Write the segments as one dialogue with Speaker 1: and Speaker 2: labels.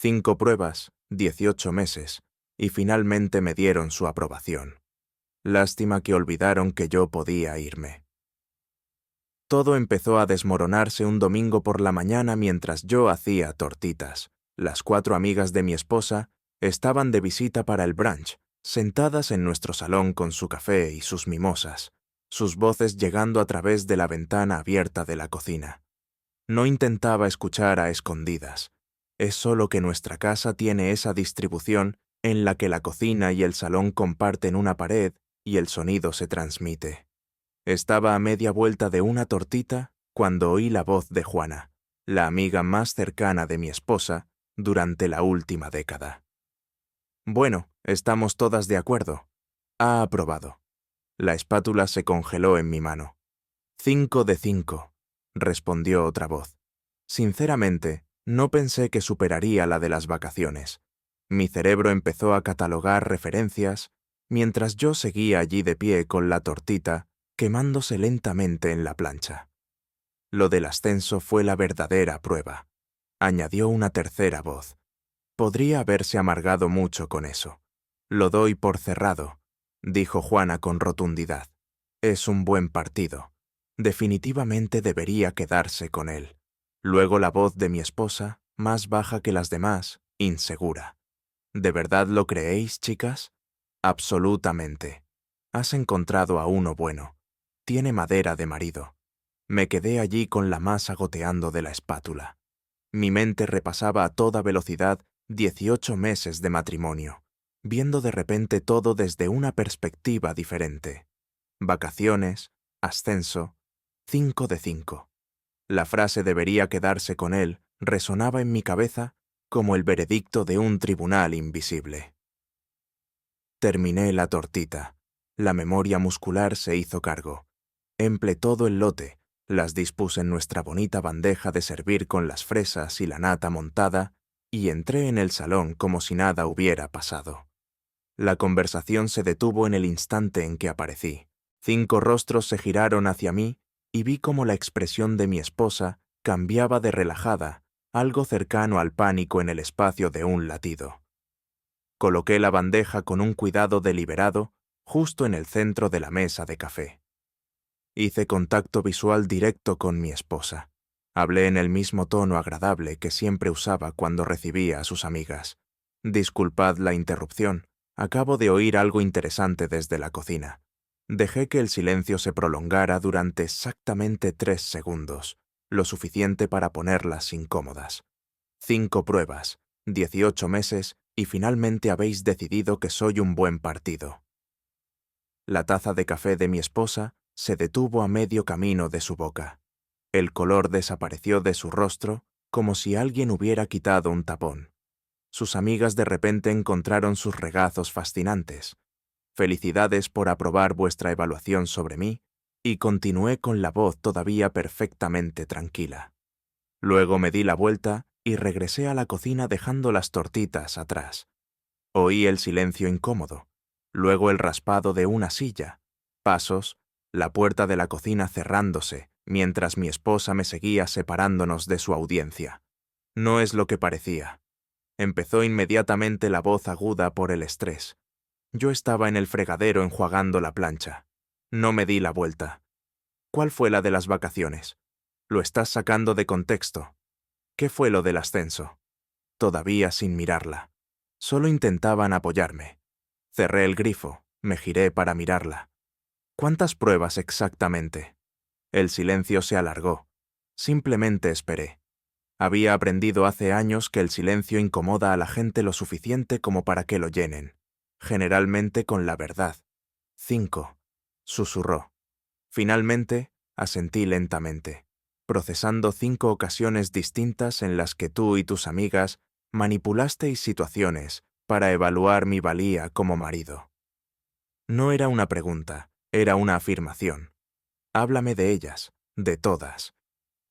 Speaker 1: 5 pruebas, 18 meses, y finalmente me dieron su aprobación. Lástima que olvidaron que yo podía irme. Todo empezó a desmoronarse un domingo por la mañana mientras yo hacía tortitas. Las 4 amigas de mi esposa estaban de visita para el brunch, sentadas en nuestro salón con su café y sus mimosas, sus voces llegando a través de la ventana abierta de la cocina. No intentaba escuchar a escondidas. Es solo que nuestra casa tiene esa distribución en la que la cocina y el salón comparten una pared y el sonido se transmite. Estaba a media vuelta de una tortita cuando oí la voz de Juana, la amiga más cercana de mi esposa durante la última década. Bueno, estamos todas de acuerdo. Ha aprobado. La espátula se congeló en mi mano. 5 de 5, respondió otra voz. Sinceramente, no pensé que superaría la de las vacaciones. Mi cerebro empezó a catalogar referencias mientras yo seguía allí de pie con la tortita quemándose lentamente en la plancha. Lo del ascenso fue la verdadera prueba, añadió una tercera voz. Podría haberse amargado mucho con eso. Lo doy por cerrado, dijo Juana con rotundidad. Es un buen partido. Definitivamente debería quedarse con él. Luego la voz de mi esposa, más baja que las demás, insegura. ¿De verdad lo creéis, chicas? Absolutamente. Has encontrado a uno bueno. Tiene madera de marido. Me quedé allí con la masa goteando de la espátula. Mi mente repasaba a toda velocidad 18 meses de matrimonio, viendo de repente todo desde una perspectiva diferente. Vacaciones, ascenso, 5 de 5. La frase debería quedarse con él resonaba en mi cabeza como el veredicto de un tribunal invisible. Terminé la tortita. La memoria muscular se hizo cargo. Emplé todo el lote, las dispuse en nuestra bonita bandeja de servir con las fresas y la nata montada, y entré en el salón como si nada hubiera pasado. La conversación se detuvo en el instante en que aparecí. 5 rostros se giraron hacia mí y vi cómo la expresión de mi esposa cambiaba de relajada, algo cercano al pánico en el espacio de un latido. Coloqué la bandeja con un cuidado deliberado justo en el centro de la mesa de café. Hice contacto visual directo con mi esposa. Hablé en el mismo tono agradable que siempre usaba cuando recibía a sus amigas. Disculpad la interrupción, acabo de oír algo interesante desde la cocina. Dejé que el silencio se prolongara durante exactamente 3 segundos, lo suficiente para ponerlas incómodas. 5 pruebas, 18 meses y finalmente habéis decidido que soy un buen partido. La taza de café de mi esposa se detuvo a medio camino de su boca. El color desapareció de su rostro como si alguien hubiera quitado un tapón. Sus amigas de repente encontraron sus regazos fascinantes. Felicidades por aprobar vuestra evaluación sobre mí, y continué con la voz todavía perfectamente tranquila. Luego me di la vuelta y regresé a la cocina dejando las tortitas atrás. Oí el silencio incómodo, luego el raspado de una silla, pasos, la puerta de la cocina cerrándose, mientras mi esposa me seguía separándonos de su audiencia. No es lo que parecía. Empezó inmediatamente la voz aguda por el estrés. Yo estaba en el fregadero enjuagando la plancha. No me di la vuelta. ¿Cuál fue la de las vacaciones? Lo estás sacando de contexto. ¿Qué fue lo del ascenso? Todavía sin mirarla. Solo intentaban apoyarme. Cerré el grifo, me giré para mirarla. ¿Cuántas pruebas exactamente? El silencio se alargó. Simplemente esperé. Había aprendido hace años que el silencio incomoda a la gente lo suficiente como para que lo llenen, generalmente con la verdad. 5, susurró. Finalmente, asentí lentamente, procesando 5 ocasiones distintas en las que tú y tus amigas manipulasteis situaciones para evaluar mi valía como marido. No era una pregunta, era una afirmación. Háblame de ellas, de todas.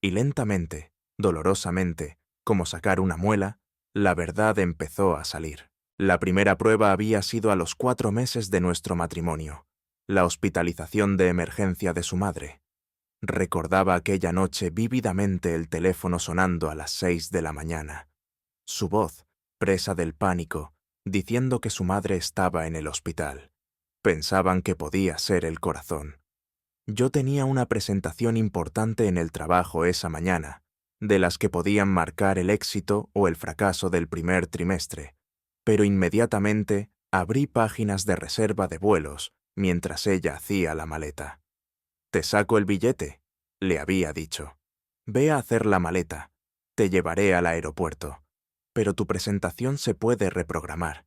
Speaker 1: Y lentamente, dolorosamente, como sacar una muela, la verdad empezó a salir. La primera prueba había sido a los 4 meses de nuestro matrimonio, la hospitalización de emergencia de su madre. Recordaba aquella noche vívidamente el teléfono sonando a las 6 de la mañana. Su voz, presa del pánico, diciendo que su madre estaba en el hospital. Pensaban que podía ser el corazón. Yo tenía una presentación importante en el trabajo esa mañana, de las que podían marcar el éxito o el fracaso del primer trimestre, pero inmediatamente abrí páginas de reserva de vuelos mientras ella hacía la maleta. «Te saco el billete», le había dicho. «Ve a hacer la maleta. Te llevaré al aeropuerto. Pero tu presentación se puede reprogramar.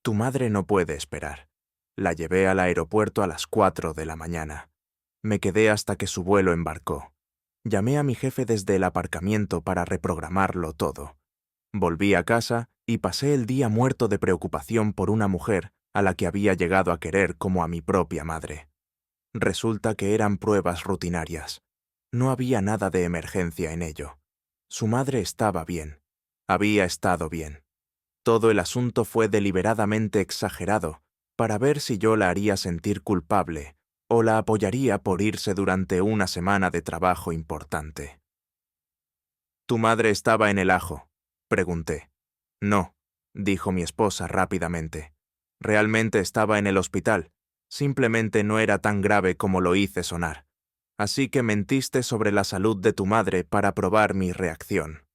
Speaker 1: Tu madre no puede esperar». La llevé al aeropuerto a las 4 de la mañana. Me quedé hasta que su vuelo embarcó. Llamé a mi jefe desde el aparcamiento para reprogramarlo todo. Volví a casa y pasé el día muerto de preocupación por una mujer a la que había llegado a querer como a mi propia madre. Resulta que eran pruebas rutinarias. No había nada de emergencia en ello. Su madre estaba bien. Había estado bien. Todo el asunto fue deliberadamente exagerado para ver si yo la haría sentir culpable o la apoyaría por irse durante una semana de trabajo importante. «¿Tu madre estaba en el ajo?», pregunté. «No», dijo mi esposa rápidamente. «Realmente estaba en el hospital. Simplemente no era tan grave como lo hice sonar. Así que mentiste sobre la salud de tu madre para probar mi reacción».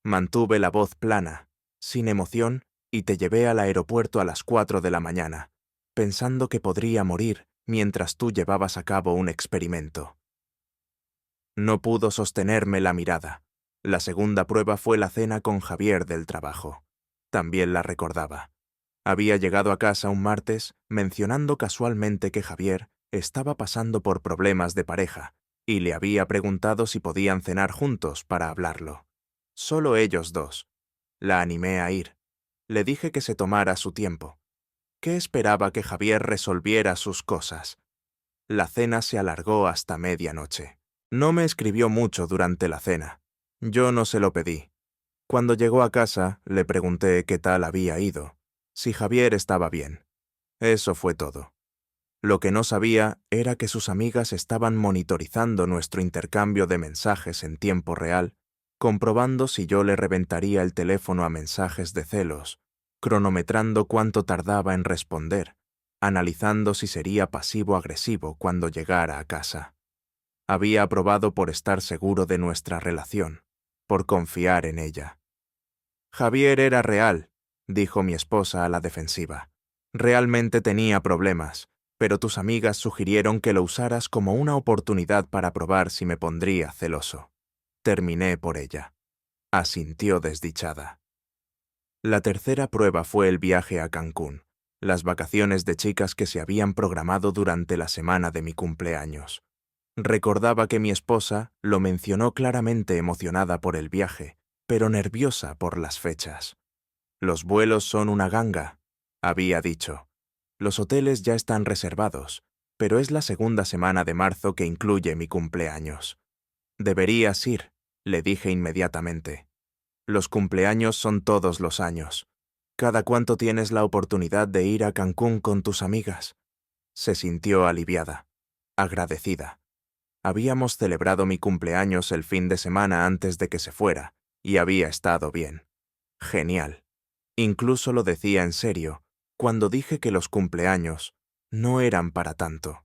Speaker 1: Mantuve la voz plana, sin emoción, y te llevé al aeropuerto a las 4 de la mañana, pensando que podría morir mientras tú llevabas a cabo un experimento. No pudo sostenerme la mirada. La segunda prueba fue la cena con Javier del trabajo. También la recordaba. Había llegado a casa un martes mencionando casualmente que Javier estaba pasando por problemas de pareja y le había preguntado si podían cenar juntos para hablarlo. Solo ellos dos. La animé a ir. Le dije que se tomara su tiempo. ¿Qué esperaba que Javier resolviera sus cosas? La cena se alargó hasta medianoche. No me escribió mucho durante la cena. Yo no se lo pedí. Cuando llegó a casa, le pregunté qué tal había ido, si Javier estaba bien. Eso fue todo. Lo que no sabía era que sus amigas estaban monitorizando nuestro intercambio de mensajes en tiempo real, comprobando si yo le reventaría el teléfono a mensajes de celos, cronometrando cuánto tardaba en responder, analizando si sería pasivo-agresivo cuando llegara a casa. Había aprobado por estar seguro de nuestra relación, por confiar en ella. «Javier era real», dijo mi esposa a la defensiva. «Realmente tenía problemas, pero tus amigas sugirieron que lo usaras como una oportunidad para probar si me pondría celoso. Terminé por ella». Asintió desdichada. La tercera prueba fue el viaje a Cancún, las vacaciones de chicas que se habían programado durante la semana de mi cumpleaños. Recordaba que mi esposa lo mencionó claramente emocionada por el viaje, pero nerviosa por las fechas. «Los vuelos son una ganga», había dicho. «Los hoteles ya están reservados, pero es la segunda semana de marzo que incluye mi cumpleaños». «Deberías ir», le dije inmediatamente. «Los cumpleaños son todos los años. ¿Cada cuánto tienes la oportunidad de ir a Cancún con tus amigas?» Se sintió aliviada, agradecida. Habíamos celebrado mi cumpleaños el fin de semana antes de que se fuera, y había estado bien. Genial. Incluso lo decía en serio, cuando dije que los cumpleaños no eran para tanto.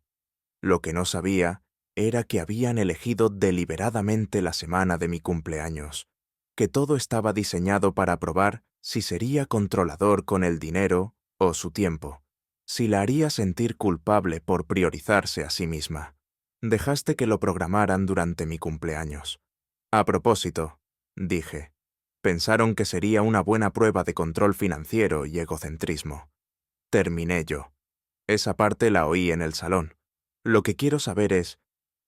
Speaker 1: Lo que no sabía era que habían elegido deliberadamente la semana de mi cumpleaños, que todo estaba diseñado para probar si sería controlador con el dinero o su tiempo, si la haría sentir culpable por priorizarse a sí misma. «Dejaste que lo programaran durante mi cumpleaños». «A propósito», dije, «pensaron que sería una buena prueba de control financiero y egocentrismo». Terminé yo. Esa parte la oí en el salón. Lo que quiero saber es,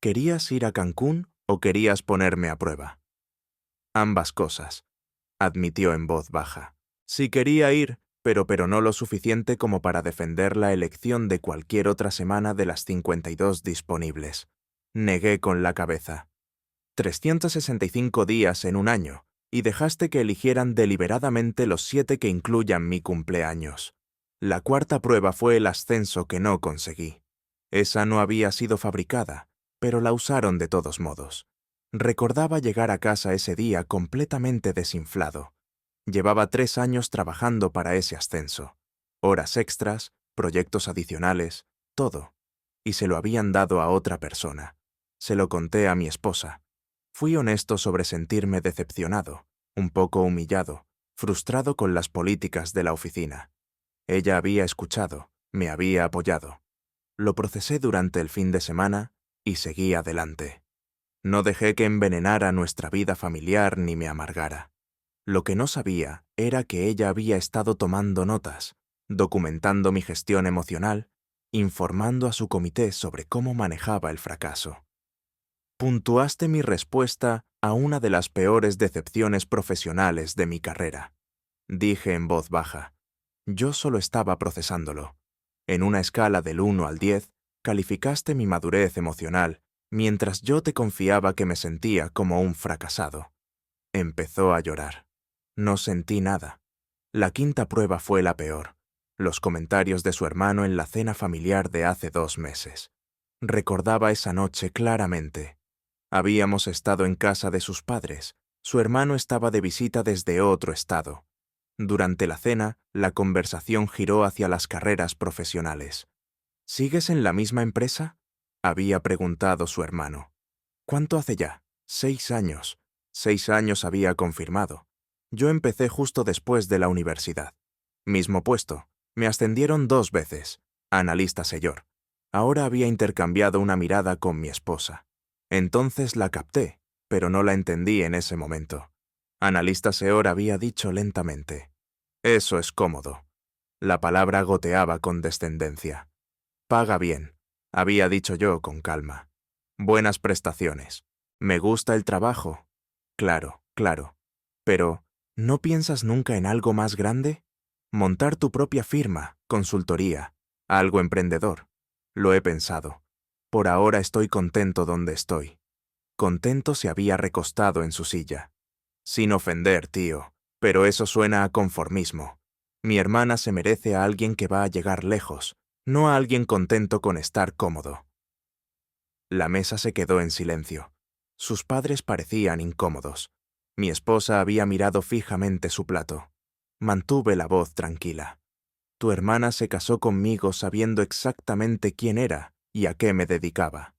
Speaker 1: ¿querías ir a Cancún o querías ponerme a prueba? «Ambas cosas», admitió en voz baja. «Sí quería ir, pero no lo suficiente como para defender la elección de cualquier otra semana de las 52 disponibles». Negué con la cabeza. 365 días en un año, y dejaste que eligieran deliberadamente los 7 que incluyan mi cumpleaños. La cuarta prueba fue el ascenso que no conseguí. Esa no había sido fabricada, pero la usaron de todos modos. Recordaba llegar a casa ese día completamente desinflado. Llevaba 3 años trabajando para ese ascenso. Horas extras, proyectos adicionales, todo. Y se lo habían dado a otra persona. Se lo conté a mi esposa. Fui honesto sobre sentirme decepcionado, un poco humillado, frustrado con las políticas de la oficina. Ella había escuchado, me había apoyado. Lo procesé durante el fin de semana y seguí adelante. No dejé que envenenara nuestra vida familiar ni me amargara. Lo que no sabía era que ella había estado tomando notas, documentando mi gestión emocional, informando a su comité sobre cómo manejaba el fracaso. Puntuaste mi respuesta a una de las peores decepciones profesionales de mi carrera. Dije en voz baja. Yo solo estaba procesándolo. En una escala del 1 al 10, calificaste mi madurez emocional, mientras yo te confiaba que me sentía como un fracasado. Empezó a llorar. No sentí nada. La quinta prueba fue la peor. Los comentarios de su hermano en la cena familiar de hace 2 meses. Recordaba esa noche claramente. Habíamos estado en casa de sus padres. Su hermano estaba de visita desde otro estado. Durante la cena, la conversación giró hacia las carreras profesionales. ¿Sigues en la misma empresa?, había preguntado su hermano. ¿Cuánto hace ya? 6 años. 6 años había confirmado. Yo empecé justo después de la universidad. Mismo puesto. Me ascendieron 2 veces. Analista senior. Ahora había intercambiado una mirada con mi esposa. Entonces la capté, pero no la entendí en ese momento. Analista senior había dicho lentamente. Eso es cómodo. La palabra goteaba con descendencia. Paga bien, había dicho yo con calma. Buenas prestaciones. ¿Me gusta el trabajo? Claro, claro. Pero, ¿no piensas nunca en algo más grande? Montar tu propia firma, consultoría, algo emprendedor. Lo he pensado. Por ahora estoy contento donde estoy. Contento se había recostado en su silla. Sin ofender, tío, pero eso suena a conformismo. Mi hermana se merece a alguien que va a llegar lejos, no a alguien contento con estar cómodo. La mesa se quedó en silencio. Sus padres parecían incómodos. Mi esposa había mirado fijamente su plato. Mantuve la voz tranquila. Tu hermana se casó conmigo sabiendo exactamente quién era y a qué me dedicaba.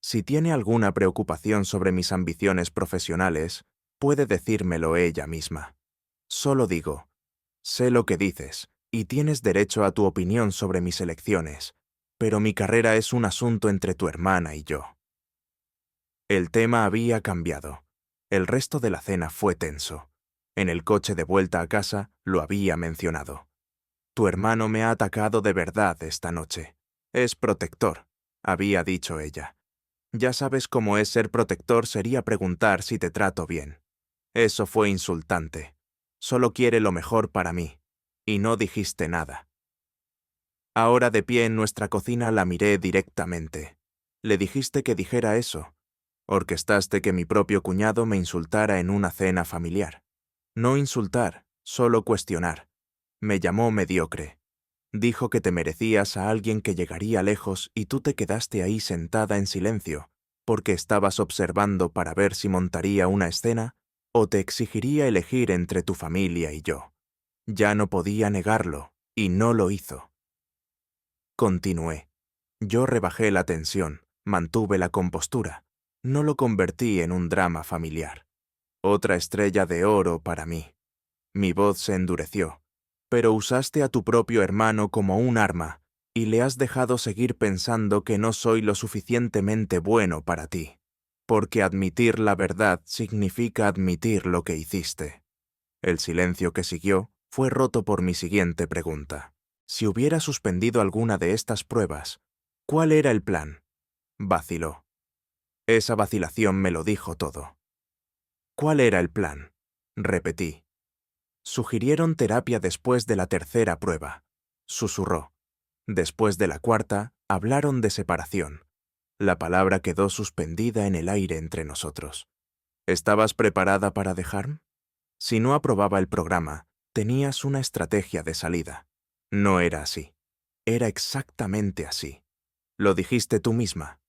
Speaker 1: Si tiene alguna preocupación sobre mis ambiciones profesionales, puede decírmelo ella misma. Solo digo, sé lo que dices, y tienes derecho a tu opinión sobre mis elecciones, pero mi carrera es un asunto entre tu hermana y yo. El tema había cambiado. El resto de la cena fue tenso. En el coche de vuelta a casa lo había mencionado. Tu hermano me ha atacado de verdad esta noche. Es protector, había dicho ella. Ya sabes cómo es ser protector, sería preguntar si te trato bien. Eso fue insultante. Solo quiere lo mejor para mí. Y no dijiste nada. Ahora de pie en nuestra cocina la miré directamente. Le dijiste que dijera eso. Orquestaste que mi propio cuñado me insultara en una cena familiar. No insultar, solo cuestionar. Me llamó mediocre. Dijo que te merecías a alguien que llegaría lejos y tú te quedaste ahí sentada en silencio, porque estabas observando para ver si montaría una escena o te exigiría elegir entre tu familia y yo. Ya no podía negarlo, y no lo hizo. Continué. Yo rebajé la tensión, mantuve la compostura. No lo convertí en un drama familiar. Otra estrella de oro para mí. Mi voz se endureció. Pero usaste a tu propio hermano como un arma y le has dejado seguir pensando que no soy lo suficientemente bueno para ti. Porque admitir la verdad significa admitir lo que hiciste. El silencio que siguió fue roto por mi siguiente pregunta. Si hubiera suspendido alguna de estas pruebas, ¿cuál era el plan? Vaciló. Esa vacilación me lo dijo todo. ¿Cuál era el plan? Repetí. Sugirieron terapia después de la tercera prueba. Susurró. Después de la cuarta, hablaron de separación. La palabra quedó suspendida en el aire entre nosotros. ¿Estabas preparada para dejarme? Si no aprobaba el programa, tenías una estrategia de salida. No era así. Era exactamente así. Lo dijiste tú misma.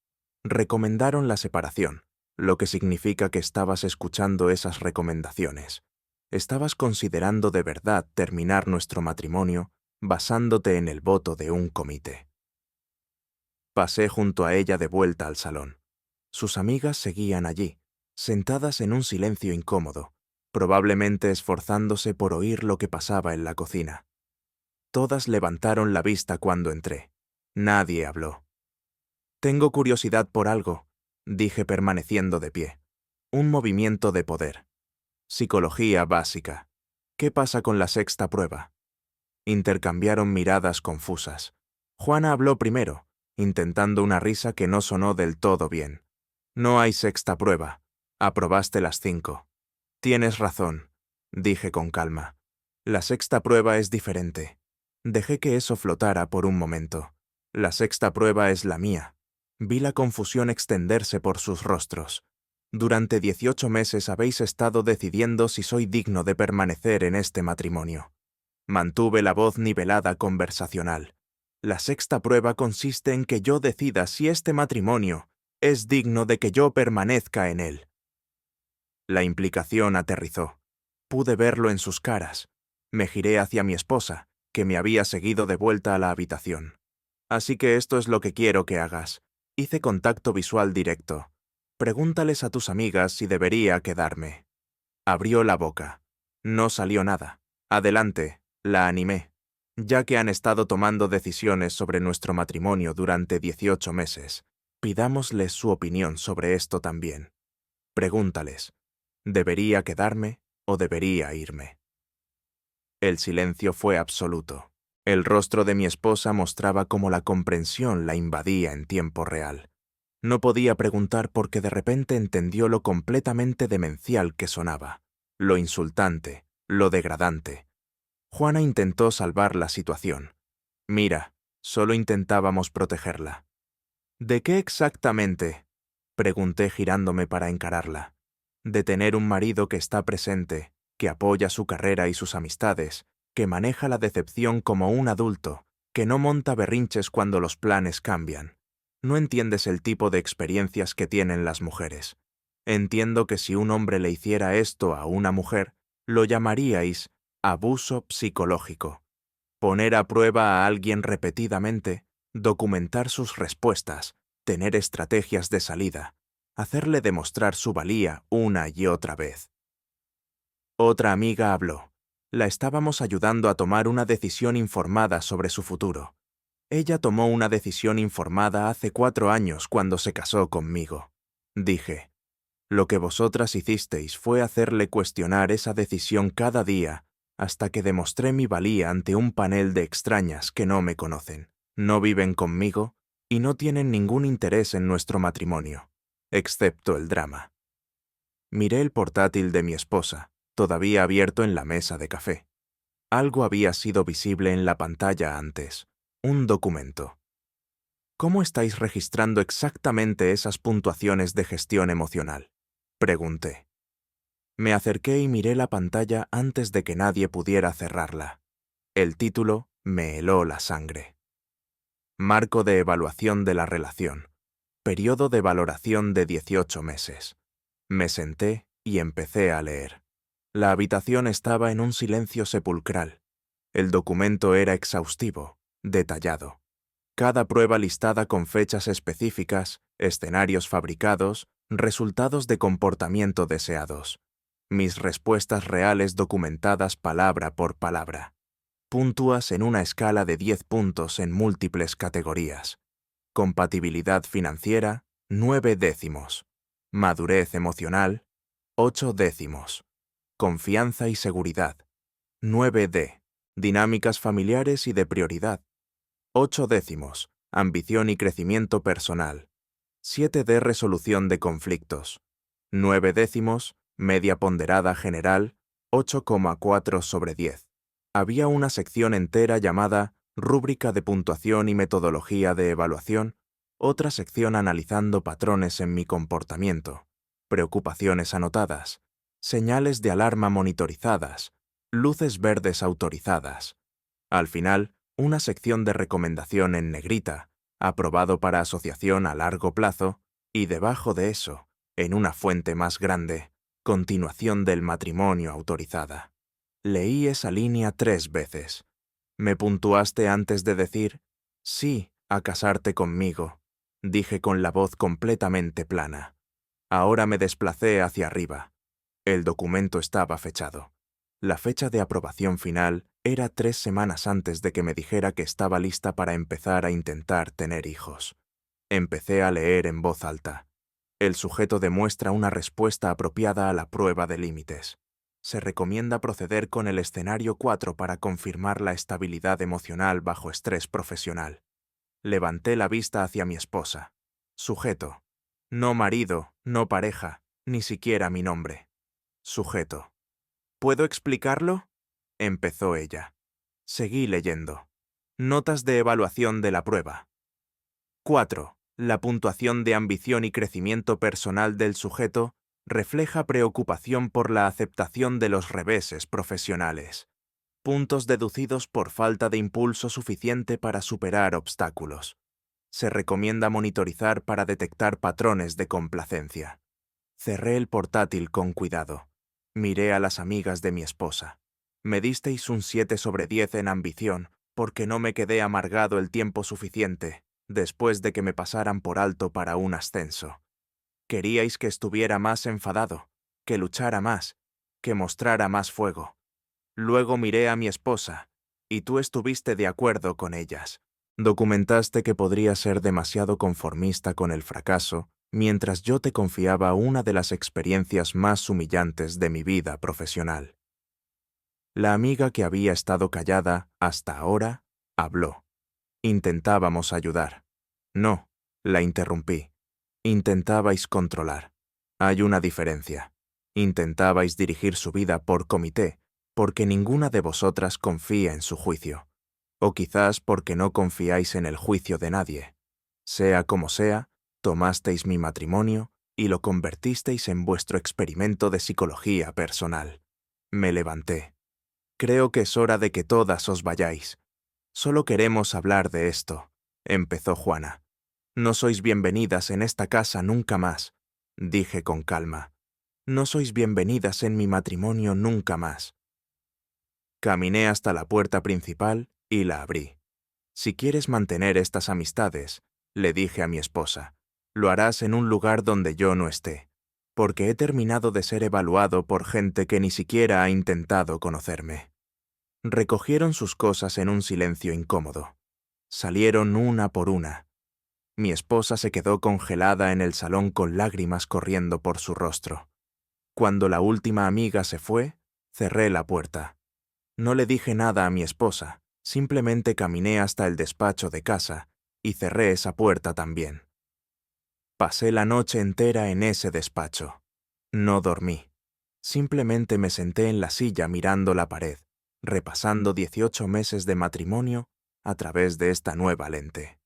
Speaker 1: Recomendaron la separación, lo que significa que estabas escuchando esas recomendaciones. estabas considerando de verdad terminar nuestro matrimonio basándote en el voto de un comité. Pasé junto a ella de vuelta al salón. Sus amigas seguían allí, sentadas en un silencio incómodo, probablemente esforzándose por oír lo que pasaba en la cocina. Todas levantaron la vista cuando entré. Nadie habló. «Tengo curiosidad por algo», dije permaneciendo de pie. «Un movimiento de poder. Psicología básica. ¿Qué pasa con la sexta prueba?» Intercambiaron miradas confusas. Juana habló primero, intentando una risa que no sonó del todo bien. «No hay sexta prueba. Aprobaste las 5. Tienes razón», dije con calma. «La sexta prueba es diferente». Dejé que eso flotara por un momento. «La sexta prueba es la mía». Vi la confusión extenderse por sus rostros. «Durante 18 meses habéis estado decidiendo si soy digno de permanecer en este matrimonio». Mantuve la voz nivelada conversacional. «La sexta prueba consiste en que yo decida si este matrimonio es digno de que yo permanezca en él». La implicación aterrizó. Pude verlo en sus caras. Me giré hacia mi esposa, que me había seguido de vuelta a la habitación. «Así que esto es lo que quiero que hagas». Hice contacto visual directo. «Pregúntales a tus amigas si debería quedarme». Abrió la boca. No salió nada. «Adelante», la animé. «Ya que han estado tomando decisiones sobre nuestro matrimonio durante 18 meses, pidámosles su opinión sobre esto también. Pregúntales, ¿debería quedarme o debería irme?». El silencio fue absoluto. El rostro de mi esposa mostraba cómo la comprensión la invadía en tiempo real. No podía preguntar porque de repente entendió lo completamente demencial que sonaba, lo insultante, lo degradante. Juana intentó salvar la situación. «Mira, solo intentábamos protegerla». «¿De qué exactamente?», pregunté girándome para encararla. «De tener un marido que está presente, que apoya su carrera y sus amistades, que maneja la decepción como un adulto, que no monta berrinches cuando los planes cambian. No entiendes el tipo de experiencias que tienen las mujeres. Entiendo que si un hombre le hiciera esto a una mujer, lo llamaríais abuso psicológico. Poner a prueba a alguien repetidamente, documentar sus respuestas, tener estrategias de salida, hacerle demostrar su valía una y otra vez». Otra amiga habló. La estábamos ayudando a tomar una decisión informada sobre su futuro. «Ella tomó una decisión informada hace 4 años cuando se casó conmigo», dije. «Lo que vosotras hicisteis fue hacerle cuestionar esa decisión cada día hasta que demostré mi valía ante un panel de extrañas que no me conocen, no viven conmigo y no tienen ningún interés en nuestro matrimonio, excepto el drama». Miré el portátil de mi esposa, todavía abierto en la mesa de café. Algo había sido visible en la pantalla antes. Un documento. «¿Cómo estáis registrando exactamente esas puntuaciones de gestión emocional?», pregunté. Me acerqué y miré la pantalla antes de que nadie pudiera cerrarla. El título me heló la sangre. «Marco de evaluación de la relación. Periodo de valoración de 18 meses». Me senté y empecé a leer. La habitación estaba en un silencio sepulcral. El documento era exhaustivo, detallado. Cada prueba listada con fechas específicas, escenarios fabricados, resultados de comportamiento deseados. Mis respuestas reales documentadas palabra por palabra. Puntúas en una escala de 10 puntos en múltiples categorías. Compatibilidad financiera, 9 décimos. Madurez emocional, 8 décimos. Confianza y seguridad, 9D. Dinámicas familiares y de prioridad, 8 décimos. Ambición y crecimiento personal, 7D. Resolución de conflictos, 9 décimos. Media ponderada general, 8,4 sobre 10. Había una sección entera llamada Rúbrica de puntuación y metodología de evaluación, otra sección analizando patrones en mi comportamiento, preocupaciones anotadas, señales de alarma monitorizadas, luces verdes autorizadas. Al final, una sección de recomendación en negrita, aprobado para asociación a largo plazo, y debajo de eso, en una fuente más grande, continuación del matrimonio autorizada. Leí esa línea 3 veces. Me puntuaste antes de decir sí a casarte conmigo, dije con la voz completamente plana. Ahora me desplacé hacia arriba. El documento estaba fechado. La fecha de aprobación final era 3 semanas antes de que me dijera que estaba lista para empezar a intentar tener hijos. Empecé a leer en voz alta. El sujeto demuestra una respuesta apropiada a la prueba de límites. Se recomienda proceder con el escenario 4 para confirmar la estabilidad emocional bajo estrés profesional. Levanté la vista hacia mi esposa. Sujeto. No marido, no pareja, ni siquiera mi nombre. Sujeto. ¿Puedo explicarlo? Empezó ella. Seguí leyendo. Notas de evaluación de la prueba. 4. La puntuación de ambición y crecimiento personal del sujeto refleja preocupación por la aceptación de los reveses profesionales. Puntos deducidos por falta de impulso suficiente para superar obstáculos. Se recomienda monitorizar para detectar patrones de complacencia. Cerré el portátil con cuidado. Miré a las amigas de mi esposa. Me disteis un 7/10 en ambición porque no me quedé amargado el tiempo suficiente después de que me pasaran por alto para un ascenso. Queríais que estuviera más enfadado, que luchara más, que mostrara más fuego. Luego miré a mi esposa, y tú estuviste de acuerdo con ellas. Documentaste que podría ser demasiado conformista con el fracaso, mientras yo te confiaba una de las experiencias más humillantes de mi vida profesional. La amiga que había estado callada hasta ahora habló. Intentábamos ayudar. No, la interrumpí. Intentabais controlar. Hay una diferencia. Intentabais dirigir su vida por comité, porque ninguna de vosotras confía en su juicio. O quizás porque no confiáis en el juicio de nadie. Sea como sea, tomasteis mi matrimonio y lo convertisteis en vuestro experimento de psicología personal. Me levanté. Creo que es hora de que todas os vayáis. Solo queremos hablar de esto, empezó Juana. No sois bienvenidas en esta casa nunca más, dije con calma. No sois bienvenidas en mi matrimonio nunca más. Caminé hasta la puerta principal y la abrí. Si quieres mantener estas amistades, le dije a mi esposa, lo harás en un lugar donde yo no esté, porque he terminado de ser evaluado por gente que ni siquiera ha intentado conocerme. Recogieron sus cosas en un silencio incómodo. Salieron una por una. Mi esposa se quedó congelada en el salón con lágrimas corriendo por su rostro. Cuando la última amiga se fue, cerré la puerta. No le dije nada a mi esposa, simplemente caminé hasta el despacho de casa y cerré esa puerta también. Pasé la noche entera en ese despacho. No dormí. Simplemente me senté en la silla mirando la pared, repasando 18 meses de matrimonio a través de esta nueva lente.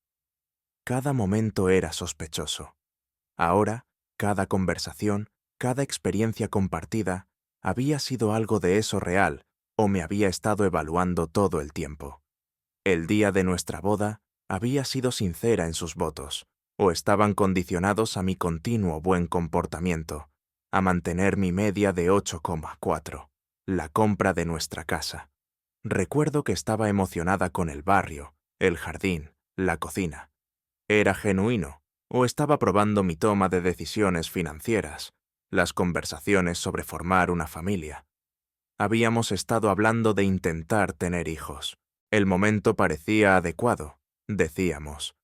Speaker 1: Cada momento era sospechoso. Ahora, cada conversación, cada experiencia compartida, había sido algo de eso real o me había estado evaluando todo el tiempo. El día de nuestra boda había sido sincera en sus votos, o estaban condicionados a mi continuo buen comportamiento, a mantener mi media de 8,4, la compra de nuestra casa. Recuerdo que estaba emocionada con el barrio, el jardín, la cocina. ¿Era genuino o estaba probando mi toma de decisiones financieras, las conversaciones sobre formar una familia? Habíamos estado hablando de intentar tener hijos. El momento parecía adecuado, decíamos.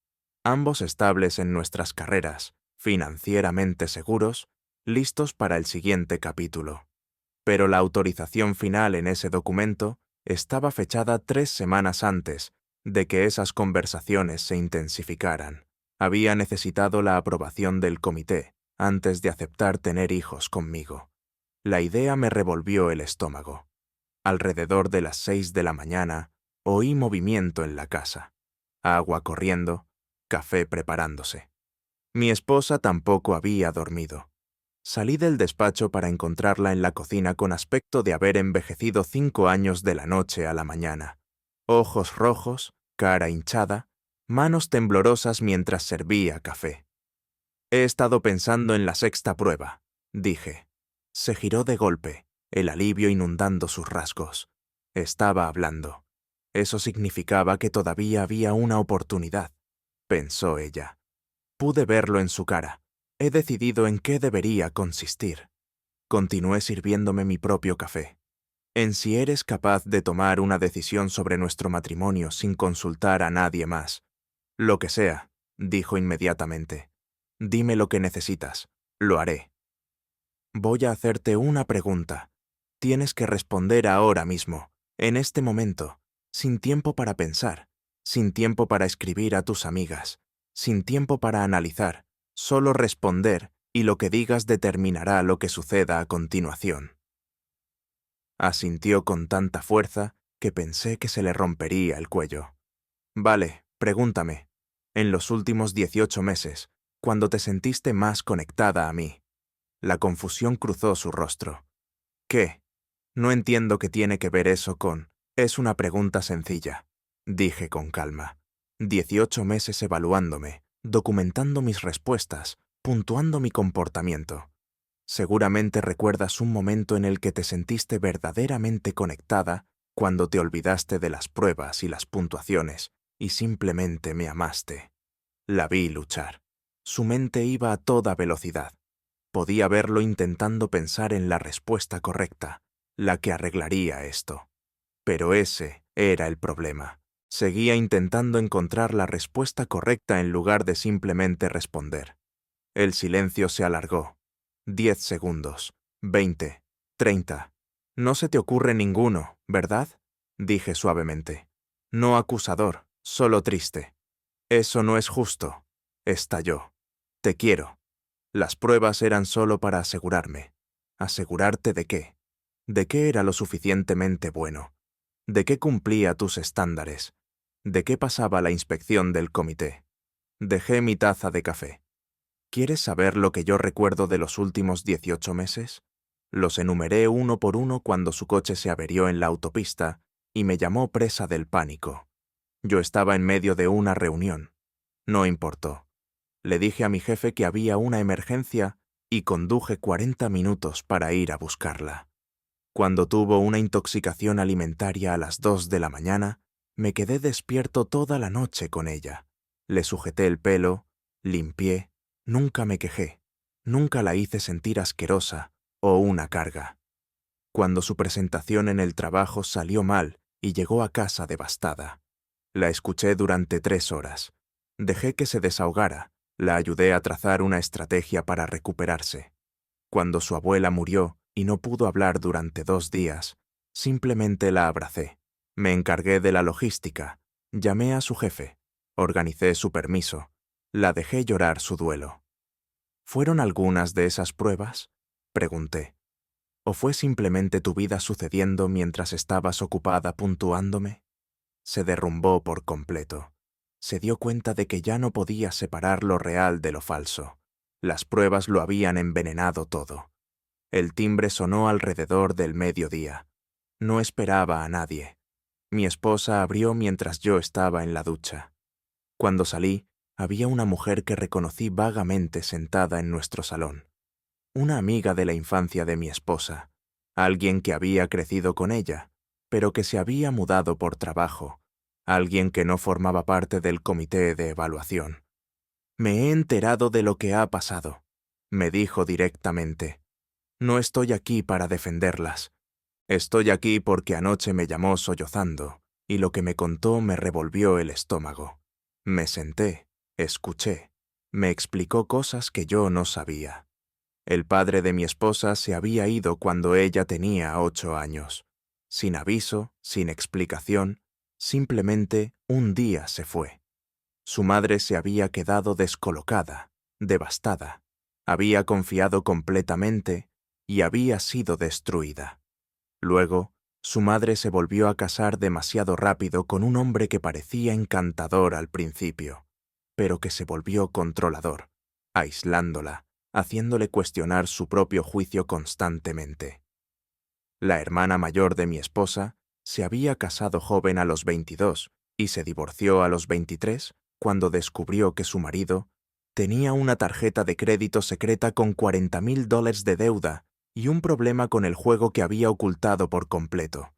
Speaker 1: Ambos estables en nuestras carreras, financieramente seguros, listos para el siguiente capítulo. Pero la autorización final en ese documento estaba fechada 3 semanas antes de que esas conversaciones se intensificaran. Había necesitado la aprobación del comité antes de aceptar tener hijos conmigo. La idea me revolvió el estómago. Alrededor de las 6 de la mañana, oí movimiento en la casa. Agua corriendo, café preparándose. Mi esposa tampoco había dormido. Salí del despacho para encontrarla en la cocina con aspecto de haber envejecido 5 años de la noche a la mañana. Ojos rojos, cara hinchada, manos temblorosas mientras servía café. He estado pensando en la 6ª prueba, dije. Se giró de golpe, el alivio inundando sus rasgos. Estaba hablando. Eso significaba que todavía había una oportunidad, pensó ella. Pude verlo en su cara. He decidido en qué debería consistir. Continué sirviéndome mi propio café. En si eres capaz de tomar una decisión sobre nuestro matrimonio sin consultar a nadie más. Lo que sea, dijo inmediatamente. Dime lo que necesitas. Lo haré. Voy a hacerte una pregunta. Tienes que responder ahora mismo, en este momento, sin tiempo para pensar, sin tiempo para escribir a tus amigas, sin tiempo para analizar, solo responder y lo que digas determinará lo que suceda a continuación. Asintió con tanta fuerza que pensé que se le rompería el cuello. Vale, pregúntame. En los últimos 18 meses, cuando te sentiste más conectada a mí. La confusión cruzó su rostro. ¿Qué? No entiendo qué tiene que ver eso con... Es una pregunta sencilla, dije con calma. 18 meses evaluándome, documentando mis respuestas, puntuando mi comportamiento. Seguramente recuerdas un momento en el que te sentiste verdaderamente conectada cuando te olvidaste de las pruebas y las puntuaciones y simplemente me amaste. La vi luchar. Su mente iba a toda velocidad. Podía verlo intentando pensar en la respuesta correcta, la que arreglaría esto. Pero ese era el problema. Seguía intentando encontrar la respuesta correcta en lugar de simplemente responder. El silencio se alargó. 10 segundos, 20, 30. No se te ocurre ninguno, ¿verdad? Dije suavemente. No acusador, solo triste. Eso no es justo. Estalló. Te quiero. Las pruebas eran solo para asegurarme. ¿Asegurarte de qué? ¿De qué era lo suficientemente bueno? ¿De qué cumplía tus estándares? ¿De qué pasaba la inspección del comité? Dejé mi taza de café. ¿Quieres saber lo que yo recuerdo de los últimos 18 meses? Los enumeré uno por uno cuando su coche se averió en la autopista y me llamó presa del pánico. Yo estaba en medio de una reunión. No importó. Le dije a mi jefe que había una emergencia y conduje 40 minutos para ir a buscarla. Cuando tuvo una intoxicación alimentaria a las 2 de la mañana, me quedé despierto toda la noche con ella. Le sujeté el pelo, limpié, nunca me quejé, nunca la hice sentir asquerosa o una carga. Cuando su presentación en el trabajo salió mal y llegó a casa devastada, la escuché durante 3 horas. Dejé que se desahogara, la ayudé a trazar una estrategia para recuperarse. Cuando su abuela murió y no pudo hablar durante 2 días, simplemente la abracé. Me encargué de la logística, llamé a su jefe, organicé su permiso, la dejé llorar su duelo. ¿Fueron algunas de esas pruebas? Pregunté. ¿O fue simplemente tu vida sucediendo mientras estabas ocupada puntuándome? Se derrumbó por completo. Se dio cuenta de que ya no podía separar lo real de lo falso. Las pruebas lo habían envenenado todo. El timbre sonó alrededor del mediodía. No esperaba a nadie. Mi esposa abrió mientras yo estaba en la ducha. Cuando salí, había una mujer que reconocí vagamente sentada en nuestro salón. Una amiga de la infancia de mi esposa, alguien que había crecido con ella, pero que se había mudado por trabajo, alguien que no formaba parte del comité de evaluación. Me he enterado de lo que ha pasado, me dijo directamente. No estoy aquí para defenderlas. Estoy aquí porque anoche me llamó sollozando y lo que me contó me revolvió el estómago. Me senté, escuché, me explicó cosas que yo no sabía. El padre de mi esposa se había ido cuando ella tenía 8 años. Sin aviso, sin explicación, simplemente un día se fue. Su madre se había quedado descolocada, devastada. Había confiado completamente y había sido destruida. Luego, su madre se volvió a casar demasiado rápido con un hombre que parecía encantador al principio, pero que se volvió controlador, aislándola, haciéndole cuestionar su propio juicio constantemente. La hermana mayor de mi esposa se había casado joven a los 22 y se divorció a los 23 cuando descubrió que su marido tenía una tarjeta de crédito secreta con $40,000 de deuda y un problema con el juego que había ocultado por completo.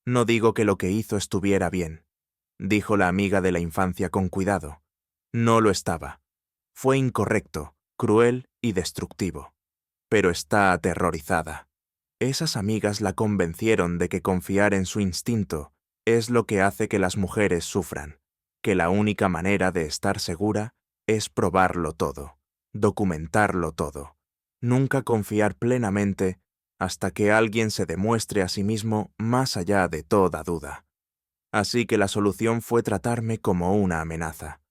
Speaker 1: No digo que lo que hizo estuviera bien, dijo la amiga de la infancia con cuidado. No lo estaba. Fue incorrecto, cruel y destructivo. Pero está aterrorizada. Esas amigas la convencieron de que confiar en su instinto es lo que hace que las mujeres sufran, que la única manera de estar segura es probarlo todo, documentarlo todo, nunca confiar plenamente hasta que alguien se demuestre a sí mismo más allá de toda duda. Así que la solución fue tratarme como una amenaza.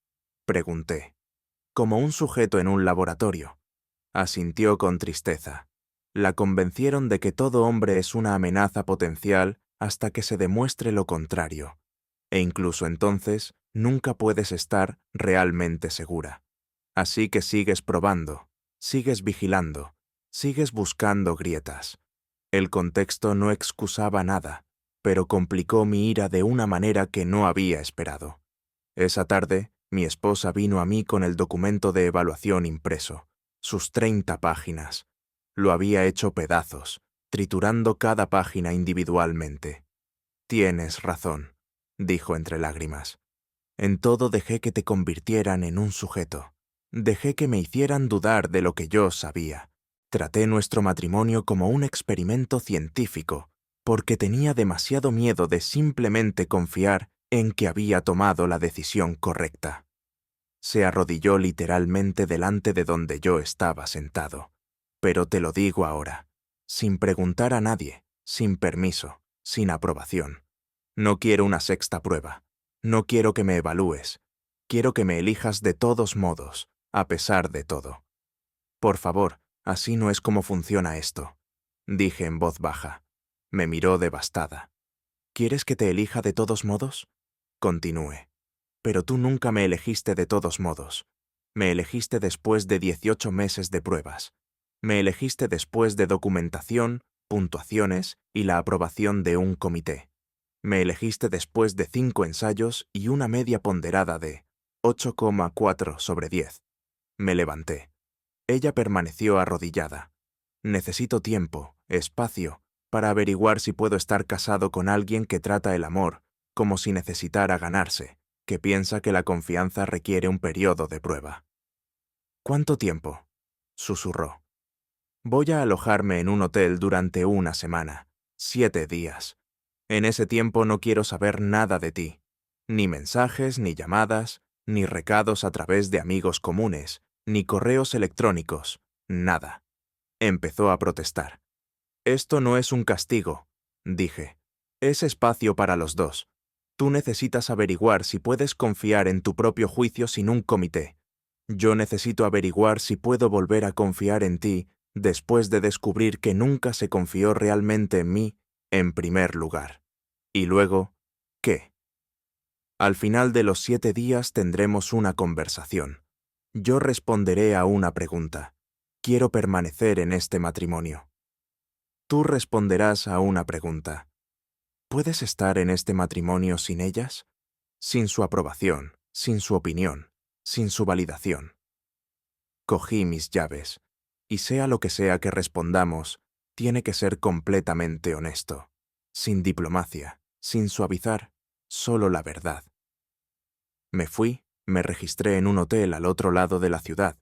Speaker 1: Pregunté. Como un sujeto en un laboratorio. Asintió con tristeza. La convencieron de que todo hombre es una amenaza potencial hasta que se demuestre lo contrario. E incluso entonces, nunca puedes estar realmente segura. Así que sigues probando, sigues vigilando, sigues buscando grietas. El contexto no excusaba nada, pero complicó mi ira de una manera que no había esperado. Esa tarde, mi esposa vino a mí con el documento de evaluación impreso, sus 30 páginas. Lo había hecho pedazos, triturando cada página individualmente. Tienes razón, dijo entre lágrimas. En todo dejé que te convirtieran en un sujeto. Dejé que me hicieran dudar de lo que yo sabía. Traté nuestro matrimonio como un experimento científico, porque tenía demasiado miedo de simplemente confiar en que había tomado la decisión correcta. Se arrodilló literalmente delante de donde yo estaba sentado. Pero te lo digo ahora, sin preguntar a nadie, sin permiso, sin aprobación. No quiero una sexta prueba. No quiero que me evalúes. Quiero que me elijas de todos modos, a pesar de todo. Por favor, así no es como funciona esto, dije en voz baja. Me miró devastada. ¿Quieres que te elija de todos modos? Continué. Pero tú nunca me elegiste de todos modos. Me elegiste después de 18 meses de pruebas. Me elegiste después de documentación, puntuaciones y la aprobación de un comité. Me elegiste después de 5 ensayos y una media ponderada de 8,4 sobre 10. Me levanté. Ella permaneció arrodillada. Necesito tiempo, espacio, para averiguar si puedo estar casado con alguien que trata el amor como si necesitara ganarse, que piensa que la confianza requiere un periodo de prueba. ¿Cuánto tiempo? Susurró. Voy a alojarme en un hotel durante una semana, 7 días. En ese tiempo no quiero saber nada de ti, ni mensajes, ni llamadas, ni recados a través de amigos comunes, ni correos electrónicos, nada. Empezó a protestar. Esto no es un castigo, dije. Es espacio para los dos. Tú necesitas averiguar si puedes confiar en tu propio juicio sin un comité. Yo necesito averiguar si puedo volver a confiar en ti después de descubrir que nunca se confió realmente en mí en primer lugar. Y luego, ¿qué? Al final de los 7 días tendremos una conversación. Yo responderé a una pregunta. Quiero permanecer en este matrimonio. Tú responderás a una pregunta. ¿Puedes estar en este matrimonio sin ellas? Sin su aprobación, sin su opinión, sin su validación. Cogí mis llaves, y sea lo que sea que respondamos, tiene que ser completamente honesto, sin diplomacia, sin suavizar, solo la verdad. Me fui, me registré en un hotel al otro lado de la ciudad,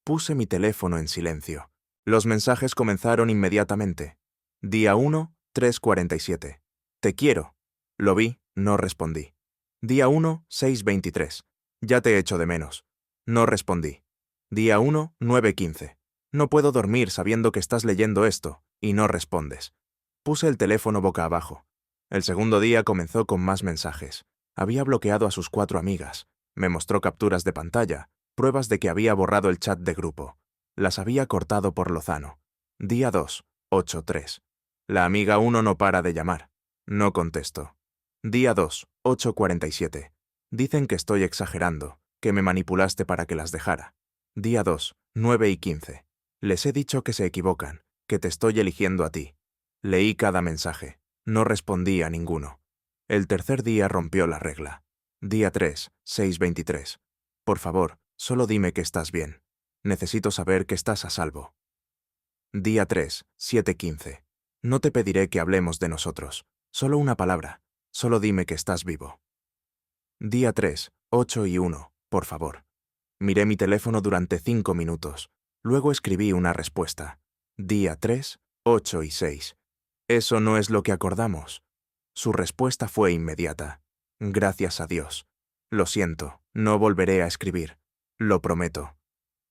Speaker 1: puse mi teléfono en silencio. Los mensajes comenzaron inmediatamente. Día 1, 3:47. Te quiero. Lo vi, no respondí. Día 1, 6:23. Ya te echo de menos. No respondí. Día 1, 9:15. No puedo dormir sabiendo que estás leyendo esto, y no respondes. Puse el teléfono boca abajo. El segundo día comenzó con más mensajes. Había bloqueado a sus 4 amigas. Me mostró capturas de pantalla, pruebas de que había borrado el chat de grupo. Las había cortado por Lozano. Día 2, 8:3. La amiga 1 no para de llamar. No contesto. Día 2, 8:47. Dicen que estoy exagerando, que me manipulaste para que las dejara. Día 2, 9:15. Les he dicho que se equivocan, que te estoy eligiendo a ti. Leí cada mensaje. No respondí a ninguno. El tercer día rompió la regla. Día 3, 6:23. Por favor, solo dime que estás bien. Necesito saber que estás a salvo. Día 3, 7:15. No te pediré que hablemos de nosotros. Solo una palabra. Solo dime que estás vivo. Día 3, 8:01. Por favor. Miré mi teléfono durante 5 minutos. Luego escribí una respuesta. Día 3, 8:06. Eso no es lo que acordamos. Su respuesta fue inmediata. Gracias a Dios. Lo siento, no volveré a escribir. Lo prometo.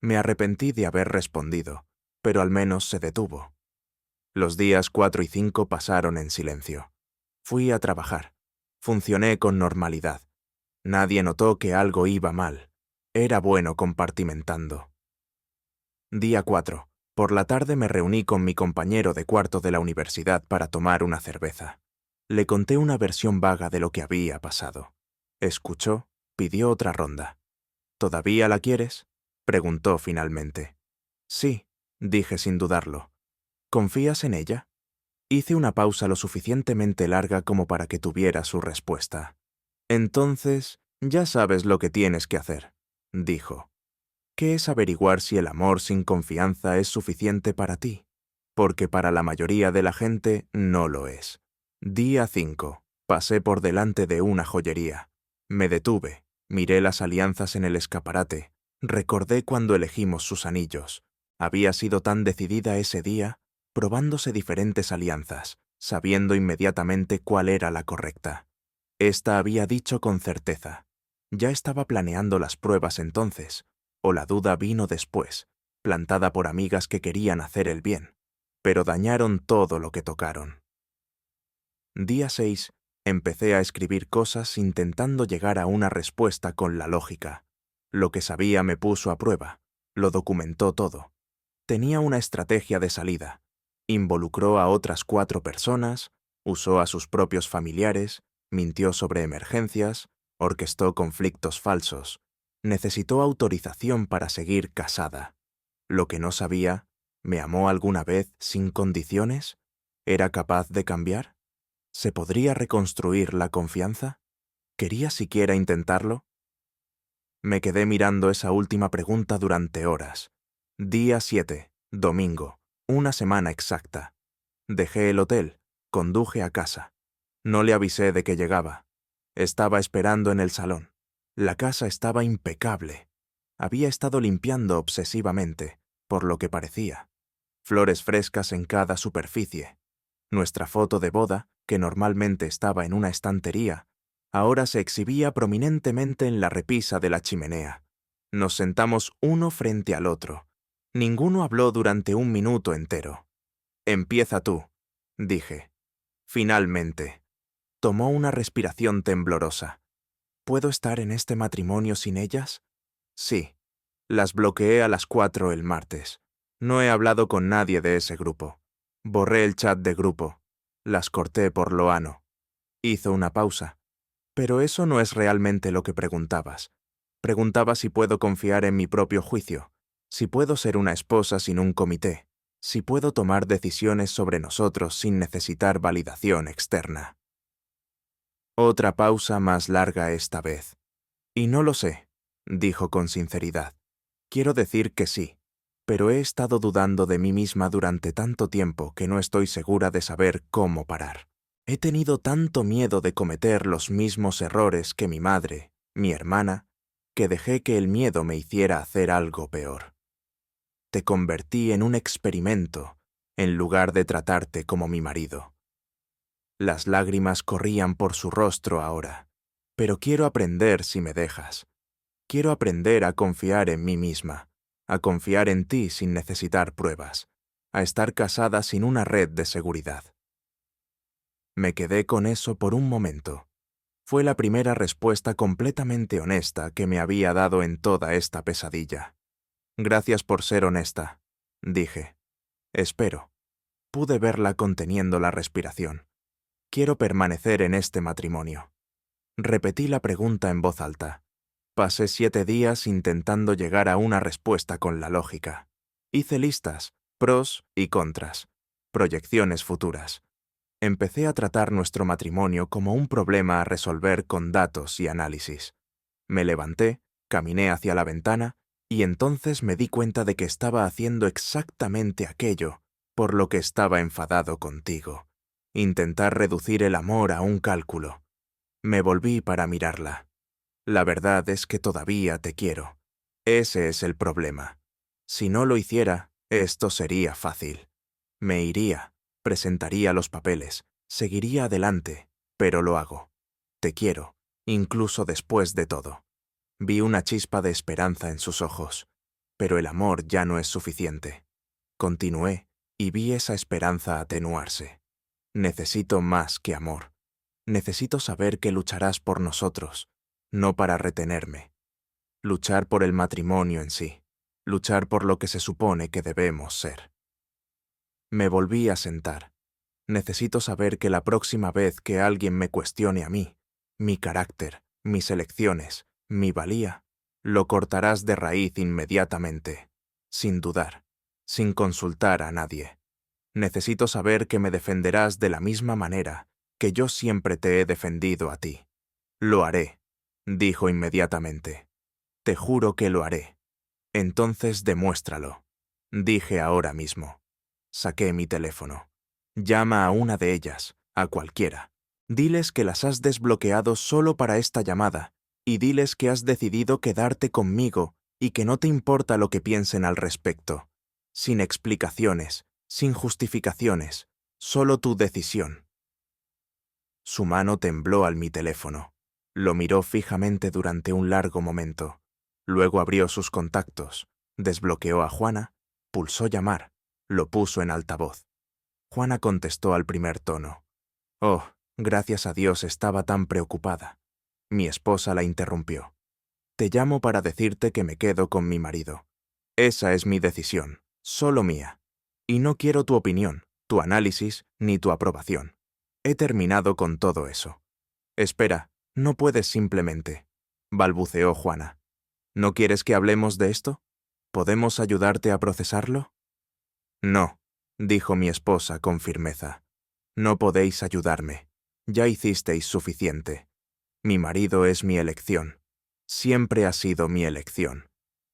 Speaker 1: Me arrepentí de haber respondido, pero al menos se detuvo. Los días 4 y 5 pasaron en silencio. Fui a trabajar. Funcioné con normalidad. Nadie notó que algo iba mal. Era bueno compartimentando. Día 4. Por la tarde me reuní con mi compañero de cuarto de la universidad para tomar una cerveza. Le conté una versión vaga de lo que había pasado. Escuchó, pidió otra ronda. ¿Todavía la quieres?, preguntó finalmente. Sí, dije sin dudarlo. ¿Confías en ella? Hice una pausa lo suficientemente larga como para que tuviera su respuesta. Entonces, ya sabes lo que tienes que hacer, dijo. ¿Qué es averiguar si el amor sin confianza es suficiente para ti? Porque para la mayoría de la gente no lo es. Día 5. Pasé por delante de una joyería. Me detuve, miré las alianzas en el escaparate, recordé cuando elegimos sus anillos. Había sido tan decidida ese día, probándose diferentes alianzas, sabiendo inmediatamente cuál era la correcta. Esta había dicho con certeza. Ya estaba planeando las pruebas entonces, o la duda vino después, plantada por amigas que querían hacer el bien, pero dañaron todo lo que tocaron. Día 6. Empecé a escribir cosas intentando llegar a una respuesta con la lógica. Lo que sabía me puso a prueba, lo documentó todo. Tenía una estrategia de salida. Involucró a otras 4 personas, usó a sus propios familiares, mintió sobre emergencias, orquestó conflictos falsos. Necesitó autorización para seguir casada. Lo que no sabía, ¿me amó alguna vez sin condiciones? ¿Era capaz de cambiar? ¿Se podría reconstruir la confianza? ¿Quería siquiera intentarlo? Me quedé mirando esa última pregunta durante horas. Día 7, domingo, una semana exacta. Dejé el hotel, conduje a casa. No le avisé de que llegaba. Estaba esperando en el salón. La casa estaba impecable. Había estado limpiando obsesivamente, por lo que parecía. Flores frescas en cada superficie. Nuestra foto de boda, que normalmente estaba en una estantería, ahora se exhibía prominentemente en la repisa de la chimenea. Nos sentamos uno frente al otro. Ninguno habló durante 1 minuto entero. «Empieza tú», dije. Finalmente. Tomó una respiración temblorosa. ¿Puedo estar en este matrimonio sin ellas? Sí. Las bloqueé a las 4 el martes. No he hablado con nadie de ese grupo. Borré el chat de grupo. Las corté por lo ano. Hizo una pausa. Pero eso no es realmente lo que preguntabas. Preguntaba si puedo confiar en mi propio juicio, si puedo ser una esposa sin un comité, si puedo tomar decisiones sobre nosotros sin necesitar validación externa. Otra pausa más larga esta vez. Y no lo sé, dijo con sinceridad. Quiero decir que sí, pero he estado dudando de mí misma durante tanto tiempo que no estoy segura de saber cómo parar. He tenido tanto miedo de cometer los mismos errores que mi madre, mi hermana, que dejé que el miedo me hiciera hacer algo peor. Te convertí en un experimento, en lugar de tratarte como mi marido. Las lágrimas corrían por su rostro ahora, pero quiero aprender si me dejas. Quiero aprender a confiar en mí misma, a confiar en ti sin necesitar pruebas, a estar casada sin una red de seguridad. Me quedé con eso por un momento. Fue la primera respuesta completamente honesta que me había dado en toda esta pesadilla. Gracias por ser honesta, dije. Espero. Pude verla conteniendo la respiración. Quiero permanecer en este matrimonio. Repetí la pregunta en voz alta. Pasé 7 días intentando llegar a una respuesta con la lógica. Hice listas, pros y contras, proyecciones futuras. Empecé a tratar nuestro matrimonio como un problema a resolver con datos y análisis. Me levanté, caminé hacia la ventana y entonces me di cuenta de que estaba haciendo exactamente aquello por lo que estaba enfadado contigo. Intentar reducir el amor a un cálculo. Me volví para mirarla. La verdad es que todavía te quiero. Ese es el problema. Si no lo hiciera, esto sería fácil. Me iría, presentaría los papeles, seguiría adelante, pero lo hago. Te quiero, incluso después de todo. Vi una chispa de esperanza en sus ojos, pero el amor ya no es suficiente. Continué y vi esa esperanza atenuarse. Necesito más que amor. Necesito saber que lucharás por nosotros, no para retenerme. Luchar por el matrimonio en sí. Luchar por lo que se supone que debemos ser. Me volví a sentar. Necesito saber que la próxima vez que alguien me cuestione a mí, mi carácter, mis elecciones, mi valía, lo cortarás de raíz inmediatamente, sin dudar, sin consultar a nadie. Necesito saber que me defenderás de la misma manera que yo siempre te he defendido a ti. Lo haré, dijo inmediatamente. Te juro que lo haré. Entonces demuéstralo, dije ahora mismo. Saqué mi teléfono. Llama a una de ellas, a cualquiera. Diles que las has desbloqueado solo para esta llamada, y diles que has decidido quedarte conmigo y que no te importa lo que piensen al respecto. Sin explicaciones, sin justificaciones, solo tu decisión. Su mano tembló al mi teléfono. Lo miró fijamente durante un largo momento. Luego abrió sus contactos, desbloqueó a Juana, pulsó llamar, lo puso en altavoz. Juana contestó al primer tono. Oh, gracias a Dios estaba tan preocupada. Mi esposa la interrumpió. Te llamo para decirte que me quedo con mi marido. Esa es mi decisión, solo mía. Y no quiero tu opinión, tu análisis, ni tu aprobación. He terminado con todo eso. Espera, no puedes simplemente, balbuceó Juana. ¿No quieres que hablemos de esto? ¿Podemos ayudarte a procesarlo? No, dijo mi esposa con firmeza. No podéis ayudarme. Ya hicisteis suficiente. Mi marido es mi elección. Siempre ha sido mi elección.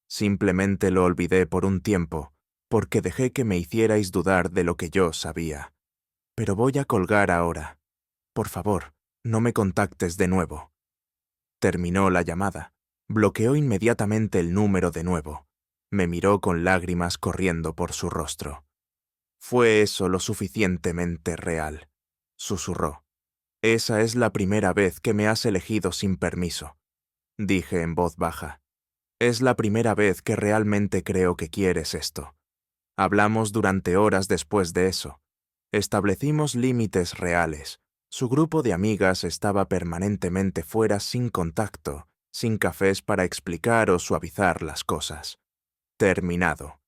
Speaker 1: Simplemente lo olvidé por un tiempo, porque dejé que me hicierais dudar de lo que yo sabía. Pero voy a colgar ahora. Por favor, no me contactes de nuevo. Terminó la llamada. Bloqueó inmediatamente el número de nuevo. Me miró con lágrimas corriendo por su rostro. Fue eso lo suficientemente real, susurró. Esa es la primera vez que me has elegido sin permiso, dije en voz baja. Es la primera vez que realmente creo que quieres esto. Hablamos durante horas después de eso. Establecimos límites reales. Su grupo de amigas estaba permanentemente fuera sin contacto, sin cafés para explicar o suavizar las cosas. Terminado.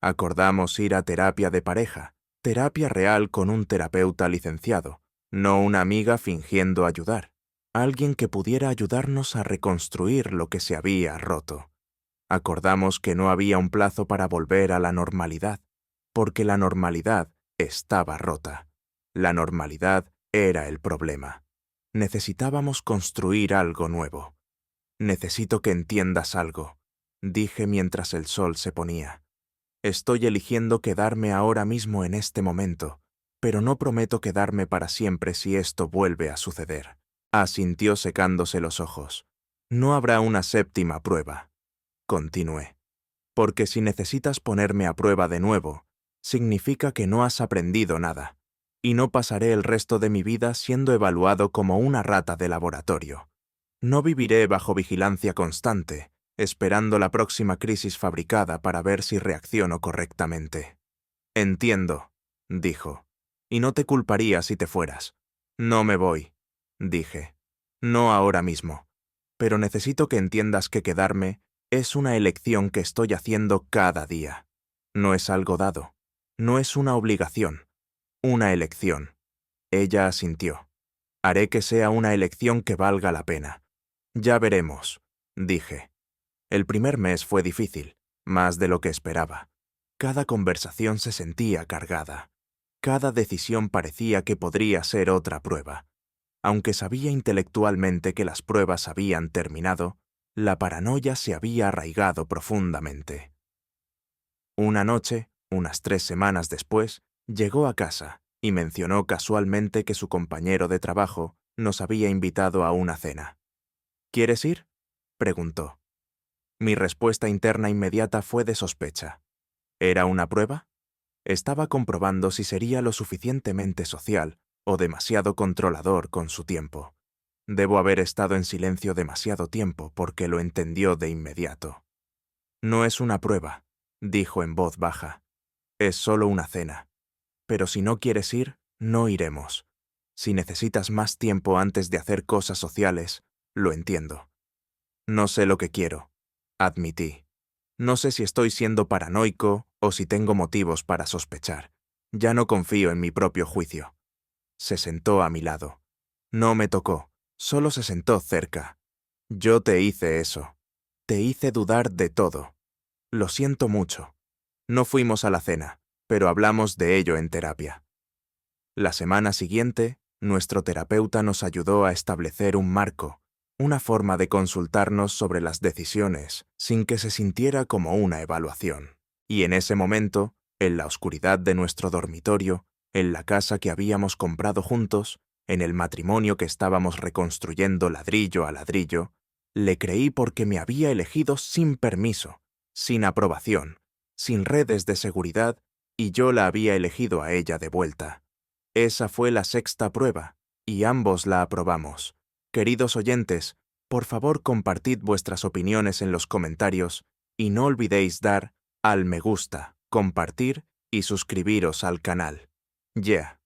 Speaker 1: Acordamos ir a terapia de pareja, terapia real con un terapeuta licenciado, no una amiga fingiendo ayudar, alguien que pudiera ayudarnos a reconstruir lo que se había roto. Acordamos que no había un plazo para volver a la normalidad, porque la normalidad estaba rota. La normalidad era el problema. Necesitábamos construir algo nuevo. Necesito que entiendas algo, dije mientras el sol se ponía. Estoy eligiendo quedarme ahora mismo en este momento, pero no prometo quedarme para siempre si esto vuelve a suceder. Asintió secándose los ojos. No habrá una séptima prueba. Continué. Porque si necesitas ponerme a prueba de nuevo, significa que no has aprendido nada, y no pasaré el resto de mi vida siendo evaluado como una rata de laboratorio. No viviré bajo vigilancia constante, esperando la próxima crisis fabricada para ver si reacciono correctamente. Entiendo, dijo, y no te culparía si te fueras. No me voy, dije. No ahora mismo, pero necesito que entiendas que quedarme es una elección que estoy haciendo cada día. No es algo dado, no es una obligación, una elección. Ella asintió. Haré que sea una elección que valga la pena. Ya veremos, dije. El primer mes fue difícil, más de lo que esperaba. Cada conversación se sentía cargada. Cada decisión parecía que podría ser otra prueba. Aunque sabía intelectualmente que las pruebas habían terminado, la paranoia se había arraigado profundamente. Una noche, unas 3 semanas después, Llegó a casa y mencionó casualmente que su compañero de trabajo nos había invitado a una cena. ¿Quieres ir?, preguntó. Mi respuesta interna inmediata fue de sospecha. ¿Era una prueba? Estaba comprobando si sería lo suficientemente social o demasiado controlador con su tiempo. Debo haber estado en silencio demasiado tiempo porque lo entendió de inmediato. No es una prueba, dijo en voz baja. Es solo una cena. Pero si no quieres ir, no iremos. Si necesitas más tiempo antes de hacer cosas sociales, lo entiendo. No sé lo que quiero, admití. No sé si estoy siendo paranoico o si tengo motivos para sospechar. Ya no confío en mi propio juicio. Se sentó a mi lado. No me tocó, solo se sentó cerca. Yo te hice eso. Te hice dudar de todo. Lo siento mucho. No fuimos a la cena, pero hablamos de ello en terapia. La semana siguiente, nuestro terapeuta nos ayudó a establecer un marco, una forma de consultarnos sobre las decisiones sin que se sintiera como una evaluación. Y en ese momento, en la oscuridad de nuestro dormitorio, en la casa que habíamos comprado juntos, en el matrimonio que estábamos reconstruyendo ladrillo a ladrillo, le creí porque me había elegido sin permiso, sin aprobación, sin redes de seguridad, y yo la había elegido a ella de vuelta. Esa fue la sexta prueba, y ambos la aprobamos. Queridos oyentes, por favor compartid vuestras opiniones en los comentarios y no olvidéis dar al me gusta, compartir y suscribiros al canal. Yeah.